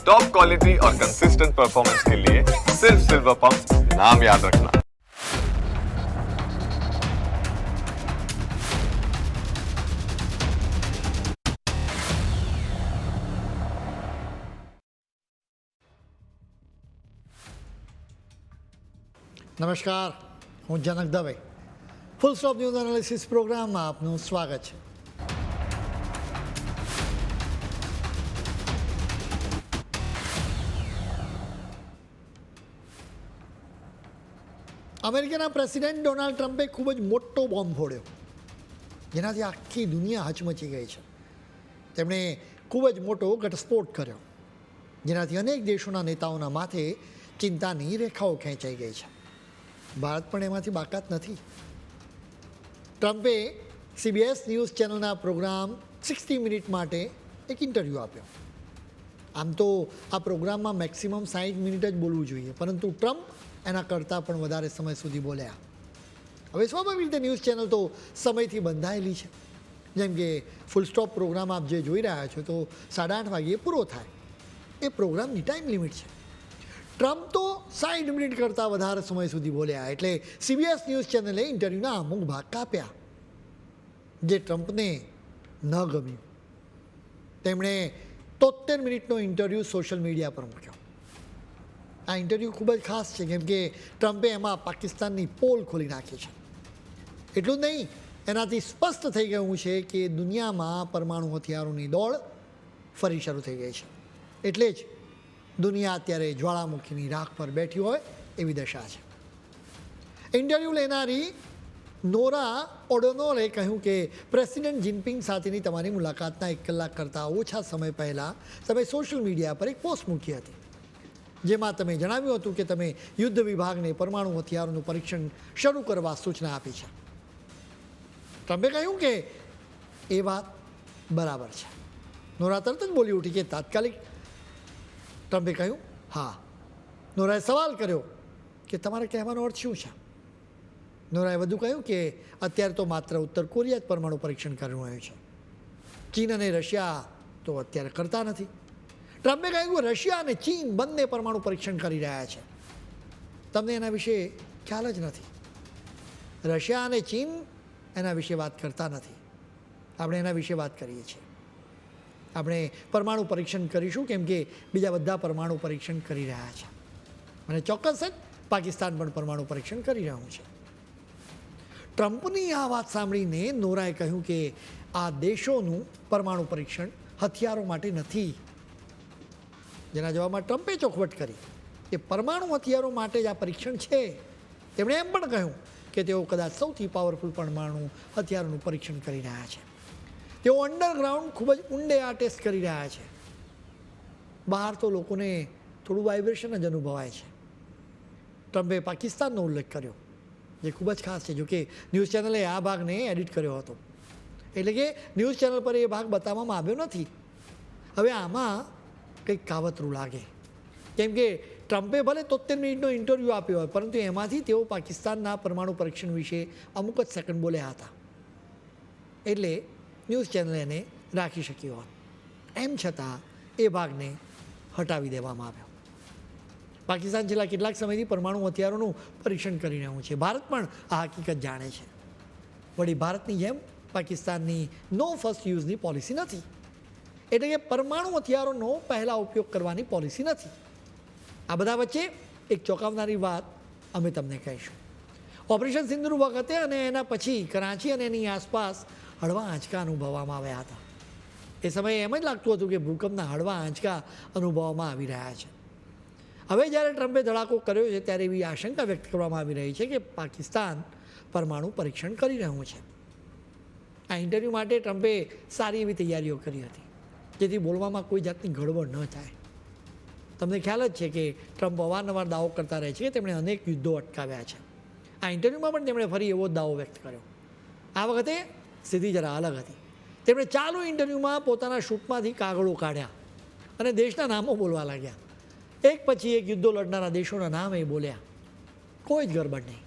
Top quality और consistent performance के लिए सिर्फ सिल्वर पंप नाम याद रखना। નમસ્કાર, હું Janak Dave. Full stop news analysis પ્રોગ્રામમાં આપનું સ્વાગત છે. અમેરિકાના પ્રેસિડેન્ટ ડોનાલ્ડ ટ્રમ્પે ખૂબ જ મોટો બોમ્બ ફોડ્યો, જેનાથી આખી દુનિયા હચમચી ગઈ છે. તેમણે ખૂબ જ મોટો ઘટસ્ફોટ કર્યો, જેનાથી અનેક દેશોના નેતાઓના માથે ચિંતાની રેખાઓ ખેંચાઈ ગઈ છે. ભારત પણ એમાંથી બાકાત નથી. ટ્રમ્પે CBS ન્યૂઝ ચેનલના પ્રોગ્રામ 60 મિનિટ માટે એક ઇન્ટરવ્યૂ આપ્યો. આમ તો આ પ્રોગ્રામમાં મેક્સિમમ 60 મિનિટ જ બોલવું જોઈએ, પરંતુ ટ્રમ્પ એના કરતાં પણ વધારે સમય સુધી બોલ્યા. હવે સ્વાભાવિક રીતે ન્યૂઝ ચેનલ તો સમયથી બંધાયેલી છે. જેમ કે ફૂલ સ્ટોપ પ્રોગ્રામ આપ જે જોઈ રહ્યા છો તો 8:30 વાગ્યે પૂરો થાય, એ પ્રોગ્રામની ટાઈમ લિમિટ છે. ટ્રમ્પ તો 60 મિનિટ કરતાં વધારે સમય સુધી બોલ્યા, એટલે CBS ન્યૂઝ ચેનલે ઇન્ટરવ્યૂના અમુક ભાગ કાપ્યા, જે ટ્રમ્પને ન ગમ્યું. તેમણે 73 મિનિટનો ઇન્ટરવ્યૂ સોશિયલ મીડિયા પર મૂક્યો. આ ઇન્ટરવ્યૂ ખૂબ જ ખાસ છે, કેમ કે ટ્રમ્પે એમાં પાકિસ્તાનની પોલ ખોલી નાખી છે. એટલું જ નહીં, એનાથી સ્પષ્ટ થઈ ગયું છે કે દુનિયામાં પરમાણુ હથિયારોની દોડ ફરી શરૂ થઈ ગઈ છે. એટલે જ દુનિયા અત્યારે જ્વાળામુખીની રાખ પર બેઠી હોય એવી દશા છે. ઇન્ટરવ્યૂ લેનારી નોરા ઓડોનોરે કહ્યું કે પ્રેસિડેન્ટ જિનપિંગ સાથેની તમારી મુલાકાતના 1 કલાક કરતાં ઓછા સમય પહેલાં તમે સોશિયલ મીડિયા પર એક પોસ્ટ મૂકી હતી, જેમાં તમે જણાવ્યું હતું કે તમે યુદ્ધ વિભાગને પરમાણુ હથિયારોનું પરીક્ષણ શરૂ કરવા સૂચના આપી છે. ટ્રમ્પે કહ્યું કે એ વાત બરાબર છે. નોરા તરત જ બોલી ઉઠી કે તાત્કાલિક. ટ્રમ્પે કહ્યું હા. નોરાએ સવાલ કર્યો કે તમારે કહેવાનો અર્થ શું છે? નોરાએ વધુ કહ્યું કે અત્યારે તો માત્ર ઉત્તર કોરિયા જ પરમાણુ પરીક્ષણ કરી રહ્યું છે, ચીન અને રશિયા તો અત્યારે કરતા નથી. ટ્રમ્પે કહ્યું કે રશિયા અને ચીન બંને પરમાણુ પરીક્ષણ કરી રહ્યા છે. તમને એના વિશે ખ્યાલ જ નથી. રશિયા અને ચીન એના વિશે વાત કરતા નથી. આપણે એના વિશે વાત કરીએ છીએ. આપણે પરમાણુ પરીક્ષણ કરીશું, કેમ કે બીજા બધા પરમાણુ પરીક્ષણ કરી રહ્યા છે, અને ચોક્કસ જ પાકિસ્તાન પણ પરમાણુ પરીક્ષણ કરી રહ્યું છે. ટ્રમ્પની આ વાત સાંભળીને નોરાએ કહ્યું કે આ દેશોનું પરમાણુ પરીક્ષણ હથિયારો માટે નથી. જેના જવાબમાં ટ્રમ્પે ચોખવટ કરી કે પરમાણુ હથિયારો માટે જ આ પરીક્ષણ છે. તેમણે એમ પણ કહ્યું કે તેઓ કદાચ સૌથી પાવરફુલ પરમાણુ હથિયારોનું પરીક્ષણ કરી રહ્યા છે. તેઓ અંડરગ્રાઉન્ડ ખૂબ જ ઊંડે આ ટેસ્ટ કરી રહ્યા છે. બહાર તો લોકોને થોડું વાઇબ્રેશન જ અનુભવાય છે. ટ્રમ્પે પાકિસ્તાનનો ઉલ્લેખ કર્યો, જે ખૂબ જ ખાસ છે. જોકે ન્યૂઝ ચેનલે આ ભાગને એડિટ કર્યો હતો, એટલે કે ન્યૂઝ ચેનલ પર એ ભાગ બતાવવામાં આવ્યો નથી. હવે આમાં કંઈક કાવતરું લાગે, કેમ કે ટ્રમ્પે ભલે 73 મિનિટનો ઇન્ટરવ્યૂ આપ્યો હોય, પરંતુ એમાંથી તેઓ પાકિસ્તાનના પરમાણુ પરીક્ષણ વિશે અમુક જ સેકન્ડ બોલ્યા હતા, એટલે ન્યૂઝ ચેનલ એને રાખી શક્યો હોત. એમ છતાં એ ભાગને હટાવી દેવામાં આવ્યો. પાકિસ્તાન છેલ્લા કેટલાક સમયથી પરમાણુ હથિયારોનું પરીક્ષણ કરી રહ્યું છે. ભારત પણ આ હકીકત જાણે છે. વળી ભારતની જેમ પાકિસ્તાનની નો ફર્સ્ટ યુઝની પોલિસી નથી, એટલે કે પરમાણુ હથિયારોનો પહેલાં ઉપયોગ કરવાની પોલિસી નથી. આ બધા વચ્ચે એક ચોંકાવનારી વાત અમે તમને કહીશું. ઓપરેશન સિંદૂર વખતે અને એના પછી કરાંચી અને એની આસપાસ હળવા આંચકા અનુભવવામાં આવ્યા હતા. એ સમયે એમ જ લાગતું હતું કે ભૂકંપના હળવા આંચકા અનુભવવામાં આવી રહ્યા છે. હવે જ્યારે ટ્રમ્પે ધડાકો કર્યો છે, ત્યારે એવી આશંકા વ્યક્ત કરવામાં આવી રહી છે કે પાકિસ્તાન પરમાણુ પરીક્ષણ કરી રહ્યું છે. આ ઇન્ટરવ્યૂ માટે ટ્રમ્પે સારી એવી તૈયારીઓ કરી હતી, જેથી બોલવામાં કોઈ જાતની ગડબડ ન થાય. તમને ખ્યાલ જ છે કે ટ્રમ્પ અવારનવાર દાવો કરતા રહે છે કે તેમણે અનેક યુદ્ધો અટકાવ્યા છે. આ ઇન્ટરવ્યૂમાં પણ તેમણે ફરી એવો દાવો વ્યક્ત કર્યો. આ વખતે સ્થિતિ જરા અલગ હતી. તેમણે ચાલુ ઇન્ટરવ્યૂમાં પોતાના શૂટમાંથી કાગળો કાઢ્યા અને દેશના નામો બોલવા લાગ્યા. એક પછી એક યુદ્ધો લડનારા દેશોના નામ એ બોલ્યા. કોઈ જ ગરબડ નહીં.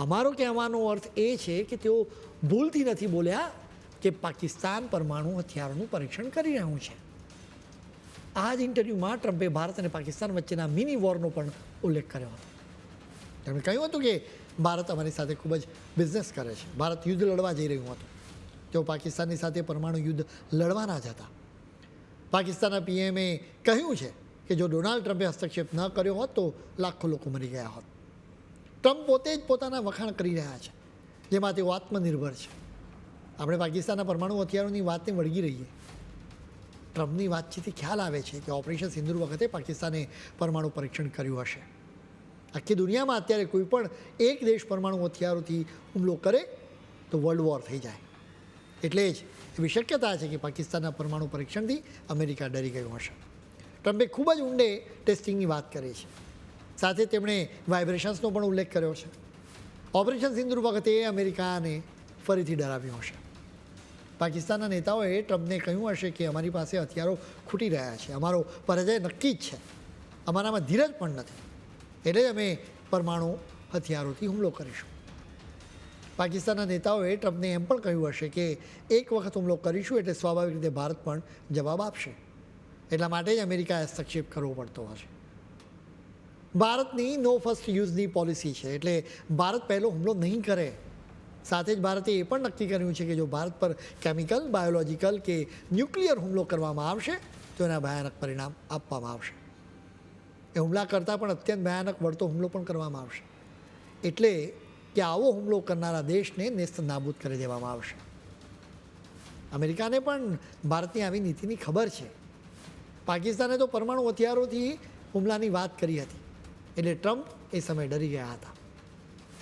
અમારો કહેવાનો અર્થ એ છે કે તેઓ ભૂલથી નથી બોલ્યા કે પાકિસ્તાન પરમાણુ હથિયારોનું પરીક્ષણ કરી રહ્યું છે. આ જ ઇન્ટરવ્યૂમાં ટ્રમ્પે ભારત અને પાકિસ્તાન વચ્ચેના મિની વોરનો પણ ઉલ્લેખ કર્યો હતો. તેમણે કહ્યું હતું કે ભારત અમારી સાથે ખૂબ જ બિઝનેસ કરે છે. ભારત યુદ્ધ લડવા જઈ રહ્યું હતું. તેઓ પાકિસ્તાનની સાથે પરમાણુ યુદ્ધ લડવાના જ હતા. પાકિસ્તાનના પીએમએ કહ્યું છે કે જો ડોનાલ્ડ ટ્રમ્પે હસ્તક્ષેપ ન કર્યો હોત તો લાખો લોકો મરી ગયા હોત. ટ્રમ્પ પોતે જ પોતાના વખાણ કરી રહ્યા છે, જેમાં તેઓ આત્મનિર્ભર છે. આપણે પાકિસ્તાનના પરમાણુ હથિયારોની વાતને વળગી રહીએ. ટ્રમ્પની વાતચીતથી ખ્યાલ આવે છે કે ઓપરેશન સિંદૂર વખતે પાકિસ્તાને પરમાણુ પરીક્ષણ કર્યું હશે. આખી દુનિયામાં અત્યારે કોઈ પણ એક દેશ પરમાણુ હથિયારોથી હુમલો કરે તો વર્લ્ડ વોર થઈ જાય. એટલે જ એવી શક્યતા છે કે પાકિસ્તાનના પરમાણુ પરીક્ષણથી અમેરિકા ડરી ગયું હશે. ટ્રમ્પે ખૂબ જ ઊંડે ટેસ્ટિંગની વાત કરી છે. સાથે તેમણે વાઇબ્રેશન્સનો પણ ઉલ્લેખ કર્યો છે. ઓપરેશન સિંદૂર વખતે અમેરિકાને ફરીથી ડરાવ્યું હશે. પાકિસ્તાનના નેતાઓએ ટ્રમ્પને કહ્યું હશે કે અમારી પાસે હથિયારો ખૂટી રહ્યા છે, અમારો પરાજય નક્કી જ છે, અમારામાં ધીરજ પણ નથી, એટલે જ અમે પરમાણુ હથિયારોથી હુમલો કરીશું. પાકિસ્તાનના નેતાઓએ ટ્રમ્પને એમ પણ કહ્યું હશે કે એક વખત હુમલો કરીશું એટલે સ્વાભાવિક રીતે ભારત પણ જવાબ આપશે. એટલા માટે જ અમેરિકાએ હસ્તક્ષેપ કરવો પડતો હશે. ભારતની નો ફર્સ્ટ યુઝની પોલિસી છે, એટલે ભારત પહેલો હુમલો નહીં કરે. સાથે જ ભારતે એ પણ નક્કી કર્યું છે કે જો ભારત પર કેમિકલ, બાયોલોજિકલ કે ન્યુક્લિયર હુમલો કરવામાં આવશે તો એના ભયાનક પરિણામ આપવામાં આવશે. એ હુમલા કરતાં પણ અત્યંત ભયાનક વળતો હુમલો પણ કરવામાં આવશે. એટલે કે આવો હુમલો કરનારા દેશને નેસ્ત નાબૂદ કરી દેવામાં આવશે. અમેરિકાને પણ ભારતની આવી નીતિની ખબર છે. પાકિસ્તાને તો પરમાણુ હથિયારોથી હુમલાની વાત કરી હતી, એટલે ટ્રમ્પ એ સમયે ડરી ગયા હતા.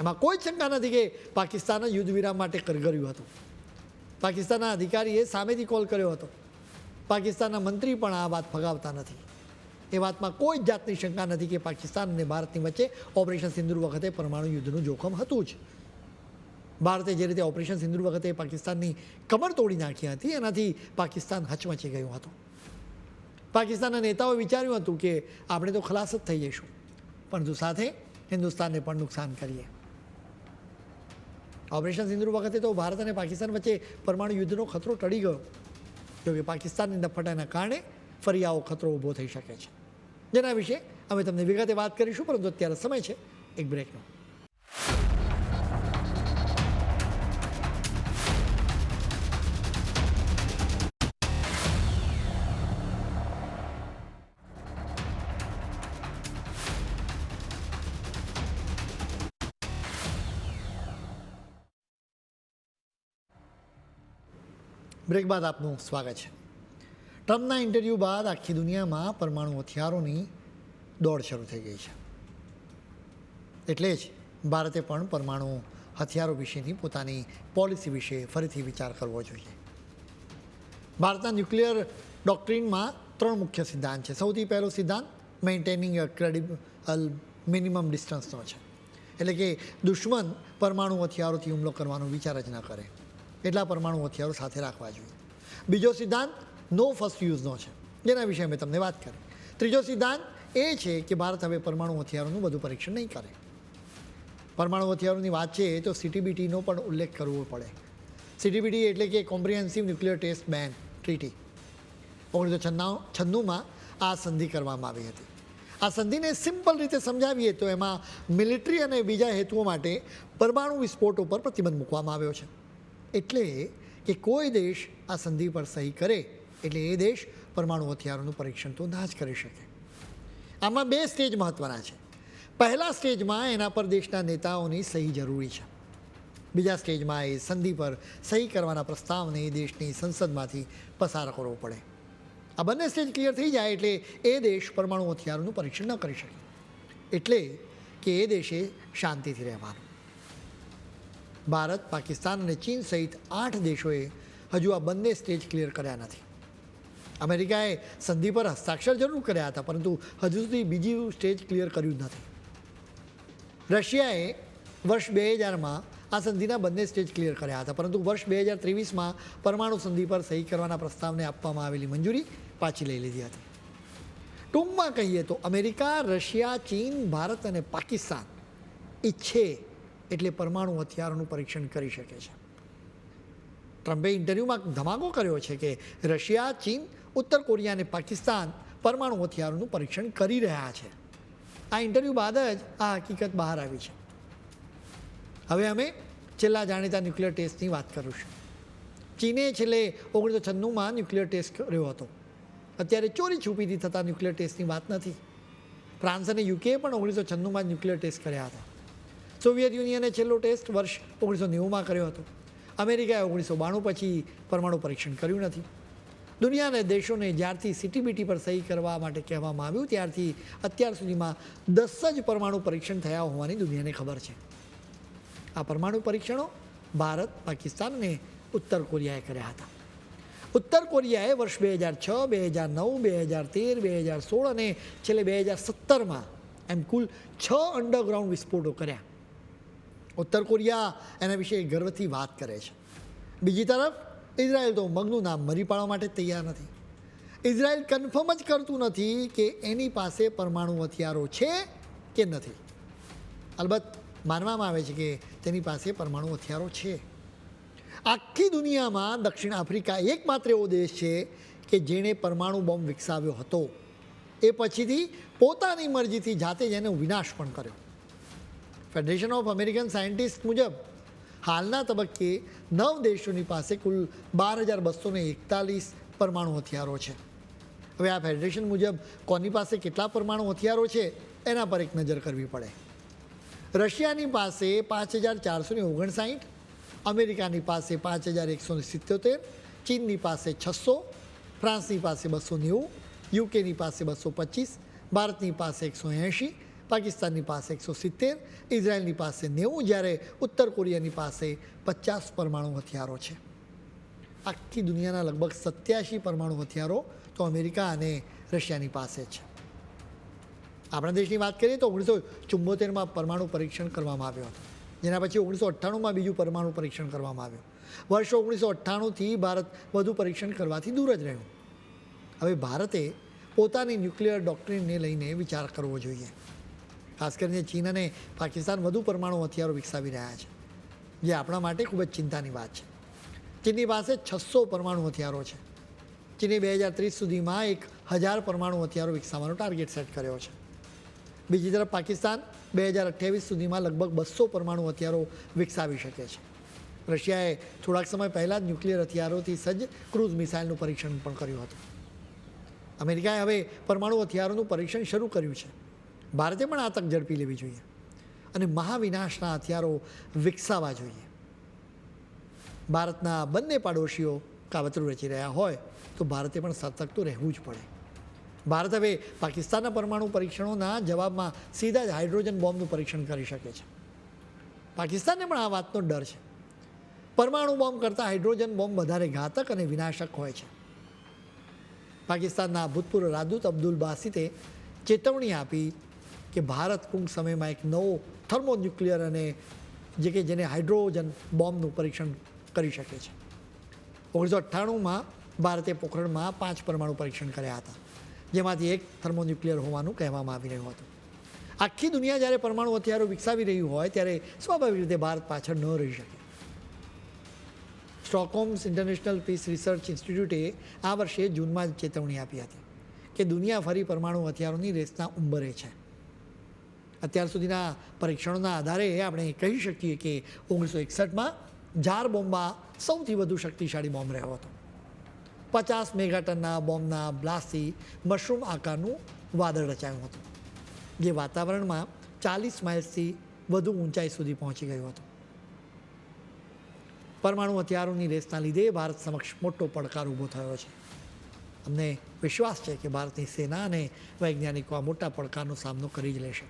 એમાં કોઈ શંકા નથી કે પાકિસ્તાને યુદ્ધ વિરામ માટે કરગર્યું હતું. પાકિસ્તાનના અધિકારીએ સામેથી કોલ કર્યો હતો. પાકિસ્તાનના મંત્રી પણ આ વાત ફગાવતા નથી. એ વાતમાં કોઈ જ જાતની શંકા નથી કે પાકિસ્તાન અને ભારતની વચ્ચે ઓપરેશન સિંદૂર વખતે પરમાણુ યુદ્ધનું જોખમ હતું જ. ભારતે જે રીતે ઓપરેશન સિંદૂર વખતે પાકિસ્તાનની કમર તોડી નાખી હતી, એનાથી પાકિસ્તાન હચમચી ગયું હતું. પાકિસ્તાનના નેતાઓએ વિચાર્યું હતું કે આપણે તો ખલાસ જ થઈ જઈશું, પરંતુ સાથે હિન્દુસ્તાનને પણ નુકસાન કરીએ. ઓપરેશન સિંદૂર વખતે તો ભારત અને પાકિસ્તાન વચ્ચે પરમાણુ યુદ્ધનો ખતરો ટળી ગયો. જોકે પાકિસ્તાનની દફટાના કારણે ફરી આવો ખતરો ઊભો થઈ શકે છે, જેના વિશે અમે તમને વિગતે વાત કરીશું. પરંતુ અત્યારે સમય છે એક બ્રેકનો. બ્રેક બાદ આપનું સ્વાગત છે. ટ્રમ્પના ઇન્ટરવ્યૂ બાદ આખી દુનિયામાં પરમાણુ હથિયારોની દોડ શરૂ થઈ ગઈ છે. એટલે જ ભારતે પણ પરમાણુ હથિયારો વિશેની પોતાની પોલિસી વિશે ફરીથી વિચાર કરવો જોઈએ. ભારતના ન્યુક્લિયર ડોક્ટ્રીનમાં 3 મુખ્ય સિદ્ધાંત છે. સૌથી પહેલો સિદ્ધાંત મેન્ટેનિંગ અ ક્રેડિબલ મિનિમમ ડિસ્ટન્સનો છે, એટલે કે દુશ્મન પરમાણુ હથિયારોથી હુમલો કરવાનો વિચાર જ ન કરે એટલા પરમાણુ હથિયારો સાથે રાખવા જોઈએ. બીજો સિદ્ધાંત નો ફર્સ્ટ યુઝનો છે, જેના વિશે અમે તમને વાત કરી. ત્રીજો સિદ્ધાંત એ છે કે ભારત હવે પરમાણુ હથિયારોનું બધું પરીક્ષણ નહીં કરે. પરમાણુ હથિયારોની વાત છે તો CTBTનો પણ ઉલ્લેખ કરવો પડે. CTBT એટલે કે કોમ્પ્રિહેન્સિવ ન્યુક્લિયર ટેસ્ટ બેન ટ્રીટી. 1996માં આ સંધિ કરવામાં આવી હતી. આ સંધિને સિમ્પલ રીતે સમજાવીએ તો એમાં મિલિટરી અને બીજા હેતુઓ માટે પરમાણુ વિસ્ફોટો પર પ્રતિબંધ મૂકવામાં આવ્યો છે. એટલે કે કોઈ દેશ આ સંધિ પર સહી કરે એટલે એ દેશ પરમાણુ હથિયારોનું પરીક્ષણ તો ના જ કરી શકે. આમાં 2 સ્ટેજ મહત્ત્વના છે. પહેલા સ્ટેજમાં એના પર દેશના નેતાઓની સહી જરૂરી છે. બીજા સ્ટેજમાં એ સંધિ પર સહી કરવાના પ્રસ્તાવને એ દેશની સંસદમાંથી પસાર કરવો પડે. આ બંને સ્ટેજ ક્લિયર થઈ જાય એટલે એ દેશ પરમાણુ હથિયારોનું પરીક્ષણ ન કરી શકે. એટલે કે એ દેશે શાંતિથી રહેવાનું. ભારત, પાકિસ્તાન અને ચીન સહિત 8 દેશોએ હજુ આ બંને સ્ટેજ ક્લિયર કર્યા નથી. અમેરિકાએ સંધિ પર હસ્તાક્ષર જરૂર કર્યા હતા, પરંતુ હજુ સુધી બીજું સ્ટેજ ક્લિયર કર્યું જ નથી. રશિયાએ વર્ષ 2000માં આ સંધિના બંને સ્ટેજ ક્લિયર કર્યા હતા, પરંતુ વર્ષ 2023માં પરમાણુ સંધિ પર સહી કરવાના પ્રસ્તાવને આપવામાં આવેલી મંજૂરી પાછી લઈ લીધી હતી. ટૂંકમાં કહીએ તો અમેરિકા, રશિયા, ચીન, ભારત અને પાકિસ્તાન ઈચ્છે એટલે પરમાણુ હથિયારોનું પરીક્ષણ કરી શકે છે. ટ્રમ્પે ઇન્ટરવ્યૂમાં ધમાકો કર્યો છે કે રશિયા, ચીન, ઉત્તર કોરિયા અને પાકિસ્તાન પરમાણુ હથિયારોનું પરીક્ષણ કરી રહ્યા છે. આ ઇન્ટરવ્યૂ બાદ જ આ હકીકત બહાર આવી છે. હવે અમે છેલ્લા જાણીતા ન્યુક્લિયર ટેસ્ટની વાત કરીશું. ચીને છેલ્લે 1996માં ન્યુક્લિયર ટેસ્ટ કર્યો હતો. અત્યારે ચોરી છુપીથી થતા ન્યુક્લિયર ટેસ્ટની વાત નથી. ફ્રાન્સ અને યુકે પણ 1996માં ન્યુક્લિયર ટેસ્ટ કર્યા હતા. સોવિયત યુનિયને છેલ્લો ટેસ્ટ વર્ષ 1990માં કર્યો હતો. અમેરિકાએ 1992 પછી પરમાણુ પરીક્ષણ કર્યું નથી. દુનિયાના દેશોને જ્યારથી સીટીબીટી પર સહી કરવા માટે કહેવામાં આવ્યું ત્યારથી અત્યાર સુધીમાં 10 જ પરમાણુ પરીક્ષણ થયા હોવાની દુનિયાને ખબર છે. આ પરમાણુ પરીક્ષણો ભારત, પાકિસ્તાન અને ઉત્તર કોરિયાએ કર્યા હતા. ઉત્તર કોરિયાએ વર્ષ 2006, 2009, 2013, 2016 અને છેલ્લે 2017માં એમ કુલ 6 અંડરગ્રાઉન્ડ વિસ્ફોટો કર્યા. ઉત્તર કોરિયા એના વિશે ગર્વથી વાત કરે છે. બીજી તરફ ઇઝરાયલ તો મગનું નામ મરી પાડવા માટે તૈયાર નથી. ઇઝરાયલ કન્ફર્મ જ કરતું નથી કે એની પાસે પરમાણુ હથિયારો છે કે નથી. અલબત્ત માનવામાં આવે છે કે તેની પાસે પરમાણુ હથિયારો છે. આખી દુનિયામાં દક્ષિણ આફ્રિકા એકમાત્ર એવો દેશ છે કે જેણે પરમાણુ બોમ્બ વિકસાવ્યો હતો. એ પછીથી પોતાની મરજીથી જાતે જ એનો વિનાશ પણ કર્યો. ફેડરેશન ઓફ અમેરિકન સાયન્ટિસ્ટ મુજબ હાલના તબક્કે 9 દેશોની પાસે કુલ 12,241 પરમાણુ હથિયારો છે. હવે આ ફેડરેશન મુજબ કોની પાસે કેટલા પરમાણુ હથિયારો છે એના પર એક નજર કરવી પડે. રશિયાની પાસે 5,459, અમેરિકાની પાસે 5,177, ચીનની પાસે 600, ફ્રાન્સની પાસે 290, યુકેની પાસે 225, ભારતની પાસે 180, પાકિસ્તાનની પાસે 170, ઇઝરાયલની પાસે 90, જ્યારે ઉત્તર કોરિયાની પાસે 50 પરમાણુ હથિયારો છે. આખી દુનિયાના લગભગ 87 પરમાણુ હથિયારો તો અમેરિકા અને રશિયાની પાસે છે. આપણા દેશની વાત કરીએ તો 1974માં પરમાણુ પરીક્ષણ કરવામાં આવ્યો હતો, જેના પછી 1998માં બીજું પરમાણુ પરીક્ષણ કરવામાં આવ્યું. વર્ષ 1998થી ભારત વધુ પરીક્ષણ કરવાથી દૂર જ રહ્યું. હવે ભારતે પોતાની ન્યુક્લિયર ડોક્ટ્રીનને લઈને વિચાર કરવો જોઈએ. ખાસ કરીને ચીન અને પાકિસ્તાન વધુ પરમાણુ હથિયારો વિકસાવી રહ્યા છે, જે આપણા માટે ખૂબ જ ચિંતાની વાત છે. ચીનની પાસે 600 પરમાણુ હથિયારો છે. ચીને 2030 સુધીમાં 1000 પરમાણુ હથિયારો વિકસાવવાનો ટાર્ગેટ સેટ કર્યો છે. બીજી તરફ પાકિસ્તાન 2028 સુધીમાં લગભગ 200 પરમાણુ હથિયારો વિકસાવી શકે છે. રશિયાએ થોડાક સમય પહેલાં જ ન્યુક્લિયર હથિયારોથી સજ્જ ક્રૂઝ મિસાઇલનું પરીક્ષણ પણ કર્યું હતું. અમેરિકાએ હવે પરમાણુ હથિયારોનું પરીક્ષણ શરૂ કર્યું છે. ભારતે પણ આ તક ઝડપી લેવી જોઈએ અને મહાવિનાશના હથિયારો વિકસાવવા જોઈએ. ભારતના બંને પાડોશીઓ કાવતરું રચી રહ્યા હોય તો ભારતે પણ સતર્ક તો રહેવું જ પડે. ભારત હવે પાકિસ્તાનના પરમાણુ પરીક્ષણોના જવાબમાં સીધા જ હાઇડ્રોજન બોમ્બનું પરીક્ષણ કરી શકે છે. પાકિસ્તાનને પણ આ વાતનો ડર છે. પરમાણુ બોમ્બ કરતાં હાઇડ્રોજન બોમ્બ વધારે ઘાતક અને વિનાશક હોય છે. પાકિસ્તાનના ભૂતપૂર્વ રાજદૂત અબ્દુલ બાસિતે ચેતવણી આપી કે ભારત ટૂંક સમયમાં એક નવો થર્મોન્યુક્લિયર અને જેને હાઇડ્રોજન બોમ્બનું પરીક્ષણ કરી શકે છે. 1998માં ભારતે પોખરણમાં 5 પરમાણુ પરીક્ષણ કર્યા હતા, જેમાંથી એક થર્મોન્યુક્લિયર હોવાનું કહેવામાં આવી રહ્યું હતું. આખી દુનિયા જ્યારે પરમાણુ હથિયારો વિકસાવી રહ્યું હોય ત્યારે સ્વાભાવિક રીતે ભારત પાછળ ન રહી શકે. સ્ટોકહોમ્સ ઇન્ટરનેશનલ પીસ રિસર્ચ ઇન્સ્ટિટ્યૂટે આ વર્ષે જૂનમાં જ ચેતવણી આપી હતી કે દુનિયા ફરી પરમાણુ હથિયારોની રેસના ઉંબરે છે. અત્યાર સુધીના પરીક્ષણોના આધારે આપણે કહી શકીએ કે 1961માં જાર બોમ્બા સૌથી વધુ શક્તિશાળી બોમ્બ રહ્યો હતો. 50 મેગાટનના બોમ્બના બ્લાસ્ટથી મશરૂમ આકારનું વાદળ રચાયું હતું, જે વાતાવરણમાં 40 માઇલ્સથી વધુ ઊંચાઈ સુધી પહોંચી ગયું હતું. પરમાણુ હથિયારોની રેસના લીધે ભારત સમક્ષ મોટો પડકાર ઊભો થયો છે. અમને વિશ્વાસ છે કે ભારતની સેના અને વૈજ્ઞાનિકો આ મોટા પડકારનો સામનો કરી જ લેશે.